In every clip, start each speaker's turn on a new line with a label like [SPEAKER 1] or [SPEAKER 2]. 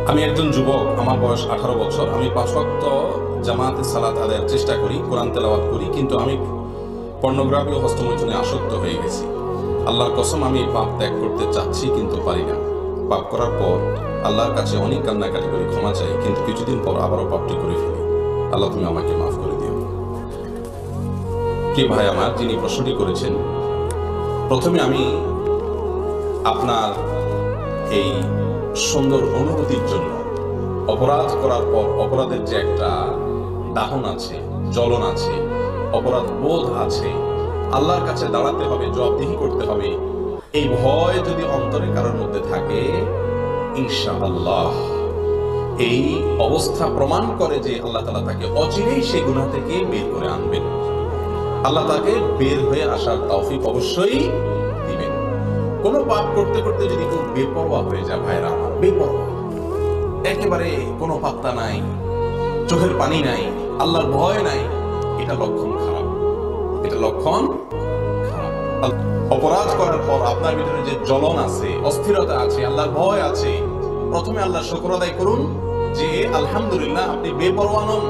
[SPEAKER 1] আমি একজন যুবক, আমার বয়স 18 বছর। আমি 5 ওয়াক্ত জামাতে সালাত আদায়ের চেষ্টা করি, কোরআন তেলাওয়াত করি, কিন্তু আমি পর্নোগ্রাফি ও হস্তমৈথুনে আসক্ত হয়ে গেছি। আল্লাহর কসম, আমি এই পাপ ত্যাগ করতে চাচ্ছি কিন্তু পারি না। পাপ করার পর আল্লাহর কাছে অনেক কান্নাকাটি করি, ক্ষমা চাই, কিন্তু কিছুদিন পর আবারও পাপটি করে ফেলি। আল্লাহ, তুমি আমাকে মাফ করে দিও। কি ভাই আমার, যিনি প্রশ্নটি করেছেন, প্রথমে আমি আপনার এই সুন্দর অনুভূতির জন্য, অপরাধ করার পর অপরাধের যে একটা দাহন আছে, জ্বলন আছে, অপরাধ বোধ আছে, আল্লাহর কাছে দাঁড়াতে হবে, জবাবদিহি করতে হবে, এই ভয় যদি অন্তরে কারোর মধ্যে থাকে, ইনশাআল্লাহ এই অবস্থা প্রমাণ করে যে আল্লাহ তাআলা তাকে অচিরেই সেই গুনাহ থেকে বের করে আনবেন। আল্লাহ তাকে বের হয়ে আসার তৌফিক অবশ্যই দিবেন। কোনো পাপ করতে করতে যদি কেউ বেপরোয়া হয়ে যায়, ভাইরা আমার, বেপরোয়া, একেবারে কোনো পাত্তা নাই, চোখের পানি নাই, আল্লাহর ভয় নাই, এটা লক্ষণ খারাপ। এটা লক্ষণ খারাপ। অপরাধ করার পর আপনার ভিতরে যে জ্বলন আছে, অস্থিরতা আছে, আল্লাহর ভয় আছে, প্রথমে আল্লাহর শুকর আদায় করুন যে আলহামদুলিল্লাহ আপনি বেপরোয়া নন।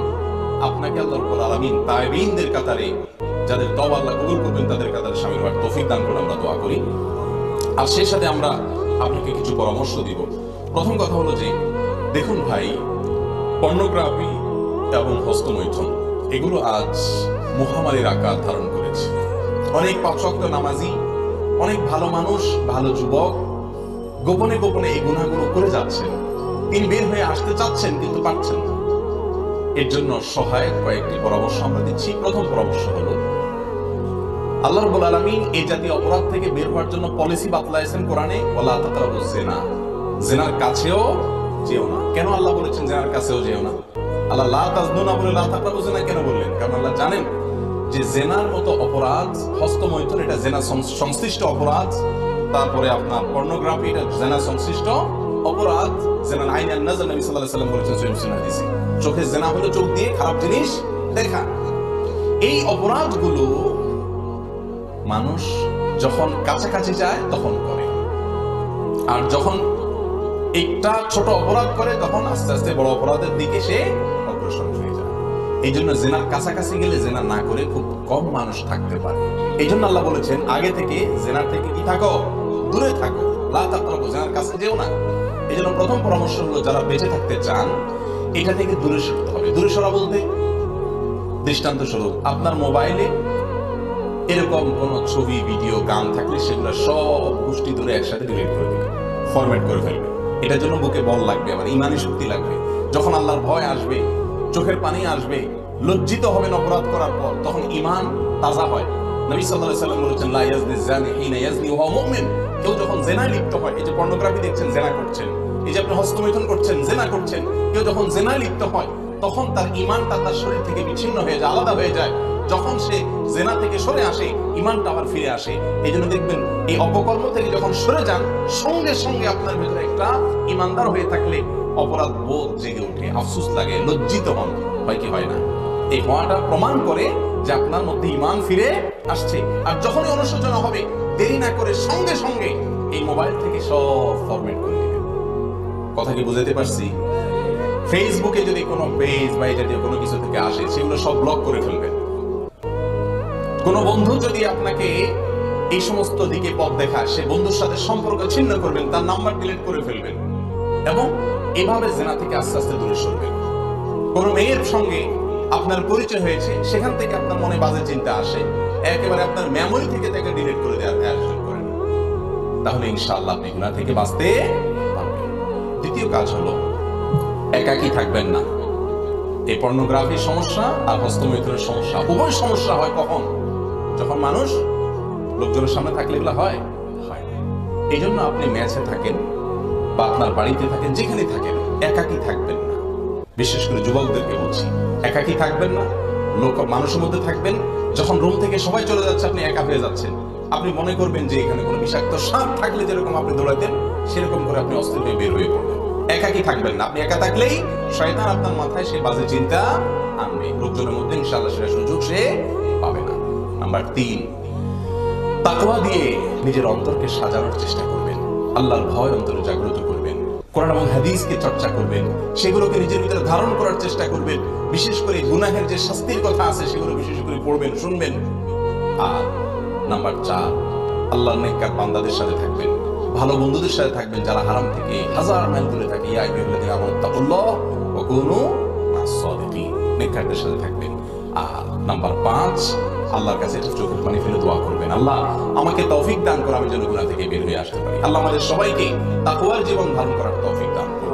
[SPEAKER 1] আপনাকে আল্লাহ রাব্বুল আলামিন তাইবিনদের কাতারে, যাদের তওবা আল্লাহ কবুল করবেন, তাদের কাতারে শামিল হওয়ার তৌফিক দান করুন, আমরা দোয়া করি। আর সেই সাথে আমরা আপনাকে কিছু পরামর্শ দিব। প্রথম কথা হলো যে, দেখুন ভাই, পর্নোগ্রাফি এবং হস্তমৈথুন এগুলো আজ মহামারীর আকার ধারণ করেছে। অনেক 5 ওয়াক্ত নামাজি, অনেক ভালো মানুষ, ভালো যুবক গোপনে গোপনে এই গুনাহগুলো করে যাচ্ছেন। তিনি বের হয়ে আসতে চাচ্ছেন কিন্তু পারছেন না। এর জন্য সহায়ক কয়েকটি পরামর্শ আমরা দিচ্ছি। প্রথম পরামর্শ হলো, আল্লাহ রাব্বুল আলামিন এই জাতীয় অপরাধ থেকে বের হওয়ার জন্য পলিসি বাতলাইছেন কোরআনে, ওয়ালা তাকরাবুজ জিনা, জিনার কাছেও যেও না। কেন আল্লাহ বলেছেন জিনার কাছেও যেও না? আল্লাহ লা তাজনুনা বলে লা তাকরাবুজ জিনা কেন বললেন? কারণ আল্লাহ জানেন যে জিনার মতো অপরাধ, হস্তমৈথুন এটা জিনা সংশ্লিষ্ট অপরাধ, তারপরে আপনার পর্নোগ্রাফি এটা জিনা সংশ্লিষ্ট অপরাধ। জিনার আইনান নাযার, নবী সাল্লাল্লাহু আলাইহি ওয়াসাল্লাম বলেছেন সহিহ মুসলিম হাদিসে, চোখে জিনা হলো চোখ দিয়ে খারাপ জিনিস দেখা। এই অপরাধগুলো মানুষ যখন কাছাকাছি যায় তখন করে, আর যখন একটা ছোট অপরাধ করে তখন আস্তে আস্তে বড় অপরাধের দিকে সে অগ্রসর হয়ে যায়। এই জন্য জেনার কাছাকাছি গেলে জেনা না করে খুব কম মানুষ থাকতে পারে। এই জন্য আল্লাহ বলেছেন আগে থেকে জেনার থেকে কি থাকো, দূরে থাকো, লা তাকরাবু, জেনার কাছে যেও না। এই জন্য প্রথম পরামর্শ হলো, যারা বেঁচে থাকতে চান এটা থেকে দূরে সরতে হবে। দূরে সরা বলতে, দৃষ্টান্ত স্বরূপ, আপনার মোবাইলে এরকম কোন ছবি, ভিডিও, গান থাকলে সেগুলো সব গোষ্ঠী ধরে একসাথে ডিলিট করে দিবে, ফরম্যাট করে ফেলবে। এটার জন্য বুকে বল লাগবে, আবার ইমানি শক্তি লাগবে। যখন আল্লাহর ভয় আসবে, চোখের পানি আসবে, লজ্জিত হবেন অপরাধ করার পর, তখন ঈমান তাজা হয়। নবী সাল্লাল্লাহু আলাইহি ওয়াসাল্লাম বলেছেন, লা ইয়াজনি যানি হিনা ইয়াজনি ওয়া হুয়া মুমিন। কেউ যখন জেনায় লিপ্ত হয়, এই যে পর্নোগ্রাফি দেখছেন, জেনা করছেন, এই যে আপনি হস্তমৈথুন করছেন, জেনা করছেন, কেউ যখন জেনায় লিপ্ত হয় তখন তার ঈমানটা তার শরীর থেকে বিচ্ছিন্ন হয়ে যায়, আলাদা হয়ে যায়। যখন সে জেনা থেকে সরে আসে, ঈমানটা আবার ফিরে আসে। এই জন্য দেখবেন, এই অপকর্ম থেকে যখন সরে যান, সঙ্গে সঙ্গে আপনার ভিতরে একটা ঈমানদার হয়ে থাকলে অপরাধ বোধ জেগে ওঠে, আফসোস লাগে, লজ্জিত হন। হয় কি হয় না? এই হওয়াটা প্রমাণ করে যে আপনার মধ্যে ঈমান ফিরে আসছে। আর যখনই অনুশোচনা হবে, দেরি না করে সঙ্গে সঙ্গে এই মোবাইল থেকে সব ফরম্যাট করে দিবেন। কথা কি বুঝাতে পারছি? ফেসবুকে যদি কোনো পেজ বা এই জাতীয় কোনো কিছু থেকে আসে, সেগুলো সব ব্লক করে ফেলবেন। কোন বন্ধু যদি আপনাকে এই সমস্ত দিকে পথ দেখায়, সে বন্ধুর সাথে সম্পর্ক ছিন্ন করবেন, তার নাম্বার ডিলিট করে ফেলবেন, এবং এভাবে জেনা থেকে আস্তে আস্তে দূরে সরবেন। কোন মেয়ের সঙ্গে আপনার পরিচয় হয়েছে, সেখান থেকে আপনার মনে বাজে চিন্তা আসে, একেবারে আপনার মেমোরি থেকে তাকে ডিলিট করে দেওয়ার আয়োজন করেন। তাহলে ইনশাআল্লাহ আপনি গুনাহ থেকে বাঁচতে পারবেন। দ্বিতীয় কাজ হলো, একাকী থাকবেন না। এই পর্নোগ্রাফির সমস্যা আর হস্তমৈথুনের সমস্যা, উভয় সমস্যা হয় কখন? যখন মানুষ লোকজনের সামনে থাকলে এগুলো হয়। এই জন্য আপনি ম্যাচে থাকেন বা আপনার বাড়িতে থাকেন, যেখানে থাকেন, একাকী থাকবেন না। বিশেষ করে যুবকদেরকে বলছি, একাকী থাকবেন না, লোক মানুষের মধ্যে থাকবেন। যখন রুম থেকে সবাই চলে যাচ্ছে, আপনি একা হয়ে যাচ্ছেন, আপনি মনে করবেন যে এখানে কোনো বিষাক্ত সাপ থাকলে যেরকম আপনি দৌড়াতেন, সেরকম করে আপনি অস্থির হয়ে বের হয়ে পড়বেন। একাকী থাকবেন না। আপনি একা থাকলেই শয়তান আপনার মাথায় সে বাজে চিন্তা আনবে, লোকজনের মধ্যে ইনশাআল্লাহ সেটা সুযোগ সে পাবে না। নাম্বার 3, তাকওয়া দিয়ে নিজের অন্তরকে সাজানোর চেষ্টা করবেন, আল্লাহর ভয় অন্তরে জাগ্রত করবেন। কোরআন এবং হাদিসকে চর্চা করবেন, সেগুলোকে নিজের ভিতরে ধারণ করার চেষ্টা করবেন। বিশেষ করে গুনাহের যে শাস্তির কথা আছে সেগুলো বিশেষ করে পড়বেন, শুনবেন। আর নাম্বার 4, আল্লাহর নেককার বান্দাদের সাথে থাকবেন, ভালো বন্ধুদের সাথে থাকবেন যারা হারাম থেকে হাজার মাইল দূরে থাকে। ইয়া আইয়ুহাল্লাযীনা আমানু তাকুল্লাহ ওয়া কুনু মাস-সাদিকিন, নেককারদের সাথে থাকবেন। আর নাম্বার 5, আল্লাহর কাছে একটু চোখের পানি ফেলে দোয়া করবেন, আল্লাহ আমাকে তৌফিক দান করো আমি যেন গুনাহ থেকে বের হয়ে আসতে পারি। আল্লাহ আমাদের সবাইকে তাকওয়ার জীবন ধারণ করার তৌফিক দান করুন।